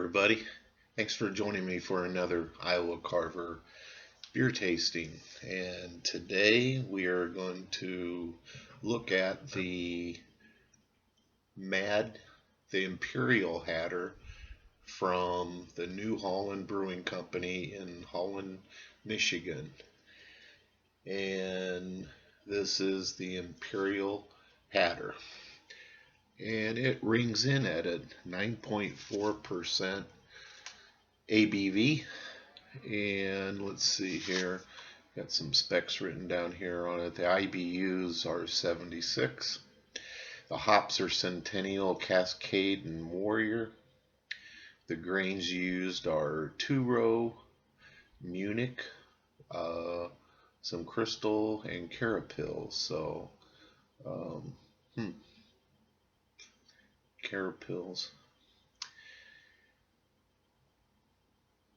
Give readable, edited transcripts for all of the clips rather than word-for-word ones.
everybody. Thanks for joining me for another Iowa Carver beer tasting. And today we are going to look at the Imperial Hatter from the New Holland Brewing Company in Holland, Michigan. And this is the Imperial Hatter. And it rings in at a 9.4% ABV. And let's see here, got some specs written down here on it. The IBUs are 76. The hops are Centennial, Cascade, and Warrior. The grains used are two-row, Munich, some Crystal, and Carapils. So, Carapils.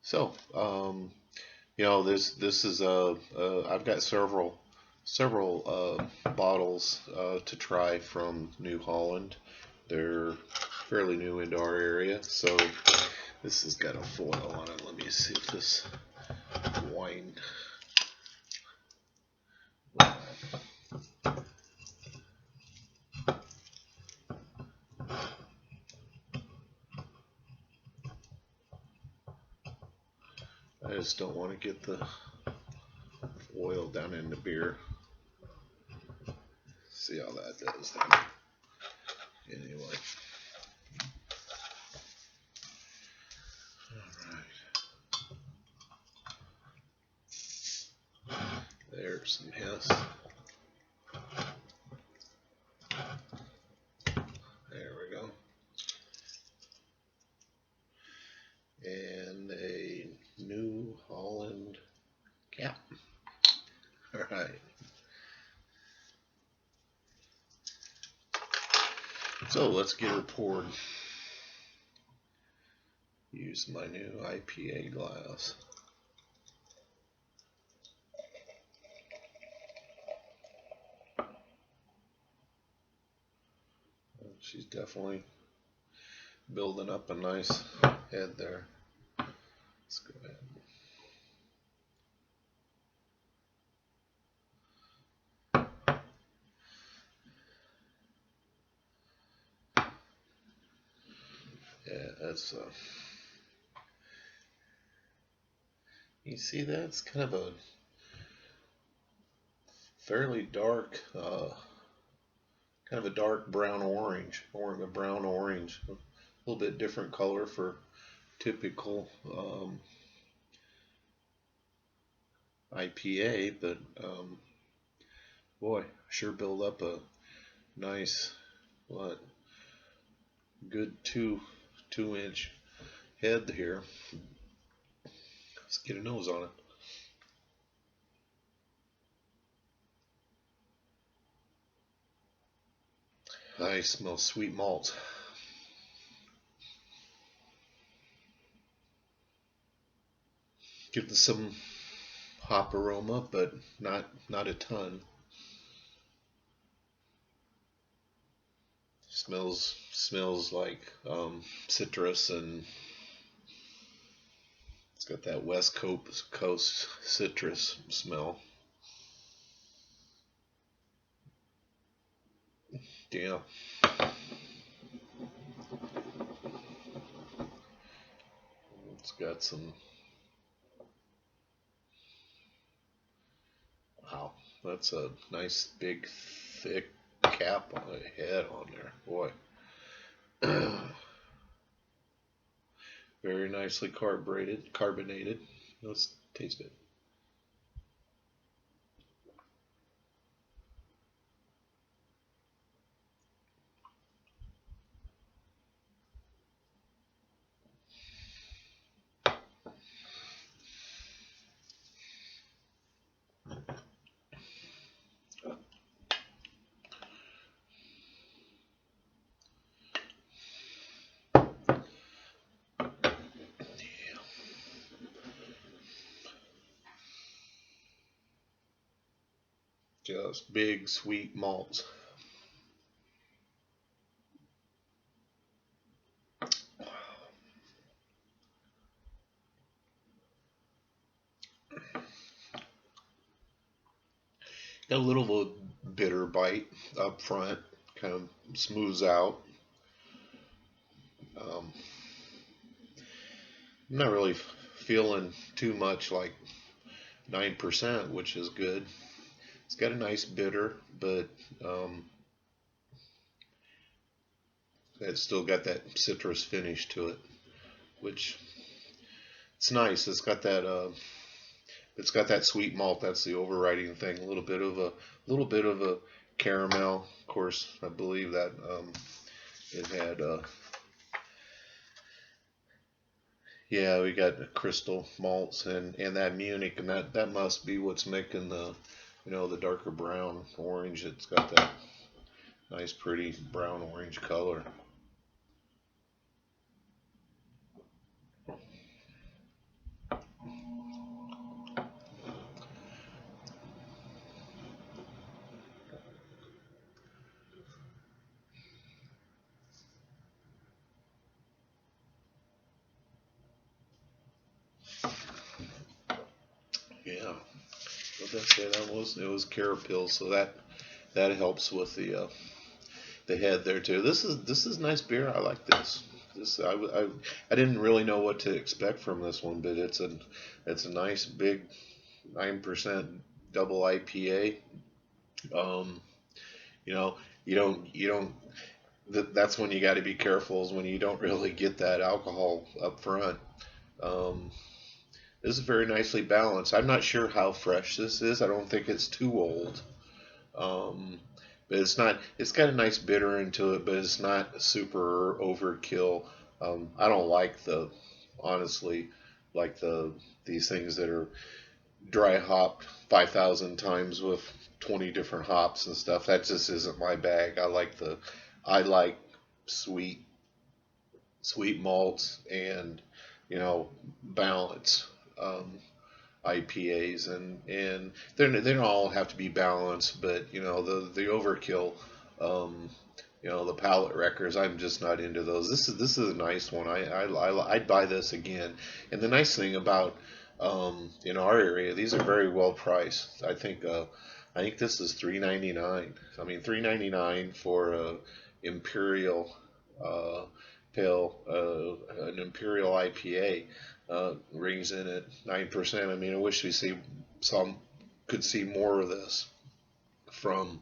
So, this is I've got several bottles to try from New Holland. They're fairly new into our area, so this has got a foil on it. Let me see if this wine. I just don't want to get the oil down in the beer. See how that does then. Anyway. Alright. There's some hiss. There we go. And a New Holland cap. Alright. So let's get her poured. Use my new IPA glass. She's definitely building up a nice head there. Let's go ahead. Yeah, that's you see that? It's kind of a fairly dark, kind of a dark brown orange, or a brown orange. A little bit different color for typical IPA, but boy, sure build up a nice, good two-inch head here. Let's get a nose on it. I smell sweet malt. Getting some hop aroma, but not a ton. Smells like citrus, and it's got that West Coast citrus smell. Yeah. It's got some. Wow, that's a nice big thick cap on the head on there, boy. Very nicely carbonated. Let's taste it. Just big sweet malts. Got a little bitter bite up front, kind of smooths out. Um, I'm not really feeling too much like 9%, which is good. It's got a nice bitter, but it's still got that citrus finish to it, which it's nice. It's got that sweet malt. That's the overriding thing. A little bit of a caramel. Of course, I believe that it had yeah, we got crystal malts and that Munich, and that must be what's making the darker brown orange. It's got that nice pretty brown orange color. Yeah, what did I say that was? It was Carapil, so that helps with the head there too. This is nice beer. I like this. I didn't really know what to expect from this one, but it's a nice big 9% double IPA. Um, you know, you don't. That's when you got to be careful, is when you don't really get that alcohol up front. Um, this is very nicely balanced. I'm not sure how fresh this is. I don't think it's too old. Um, but it's not. It's got a nice bitter into it, but it's not super overkill. I don't like honestly, like these things that are dry hopped 5,000 times with 20 different hops and stuff. That just isn't my bag. I like sweet, sweet malts and balance. Um, IPAs and they don't all have to be balanced, but the overkill, um, the palate wreckers. I'm just not into those. This is a nice one. I'd buy this again. And the nice thing about in our area, these are very well priced. I think this is $3.99. I mean $3.99 for a Imperial uh, pale an Imperial IPA. Rings in at 9%. I mean, I wish we some could see more of this from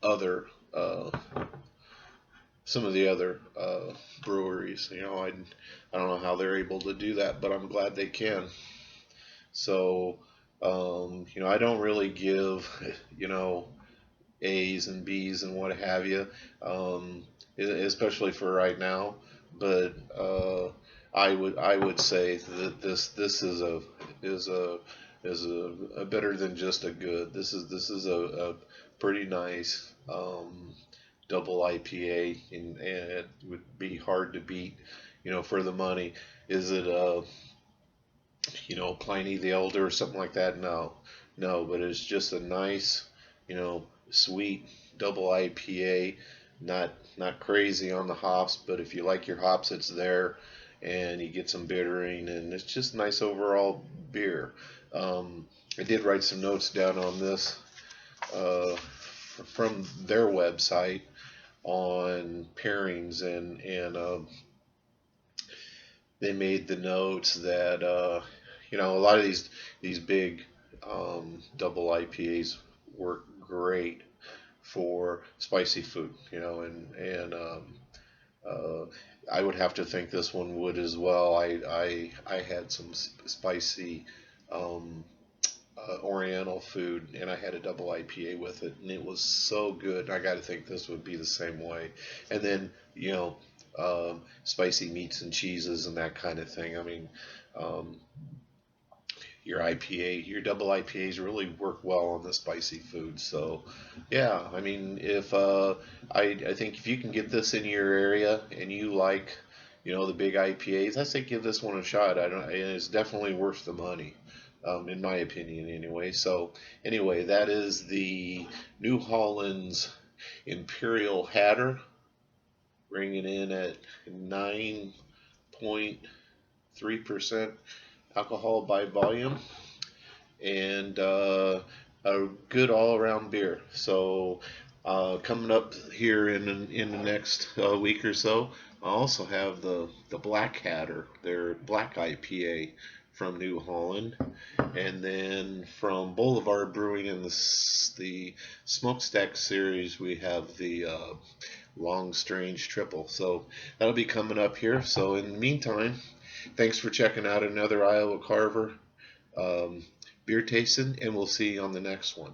other some of the other breweries. I don't know how they're able to do that, but I'm glad they can. So I don't really give you know A's and B's and what have you, especially for right now. But I would say that this is a better than just a good. This is a pretty nice double IPA, and it would be hard to beat, for the money. Is it Pliny the Elder or something like that? No, no, but it's just a nice, sweet double IPA. Not crazy on the hops, but if you like your hops, it's there, and you get some bittering, and it's just nice overall beer. I did write some notes down on this from their website on pairings, and they made the notes that a lot of these big double IPAs work great for spicy food, and uh, I would have to think this one would as well. I had some spicy um, Oriental food, and I had a double IPA with it, and it was so good. I got to think this would be the same way. And then spicy meats and cheeses and that kind of thing. I mean, um, your double IPAs really work well on the spicy food. So, yeah, I mean, if I think if you can get this in your area and you like, the big IPAs, I say give this one a shot. I don't, and it's definitely worth the money, in my opinion, anyway. So, anyway, that is the New Holland's Imperial Hatter, bringing in at 9.3% alcohol by volume. And a good all-around beer. So coming up here in the next week or so, I also have the Black Hatter, their Black IPA from New Holland, and then from Boulevard Brewing in the Smokestack series, we have the Long Strange Triple. So that'll be coming up here. So in the meantime, thanks for checking out another Iowa Carver um, beer tasting, and we'll see you on the next one.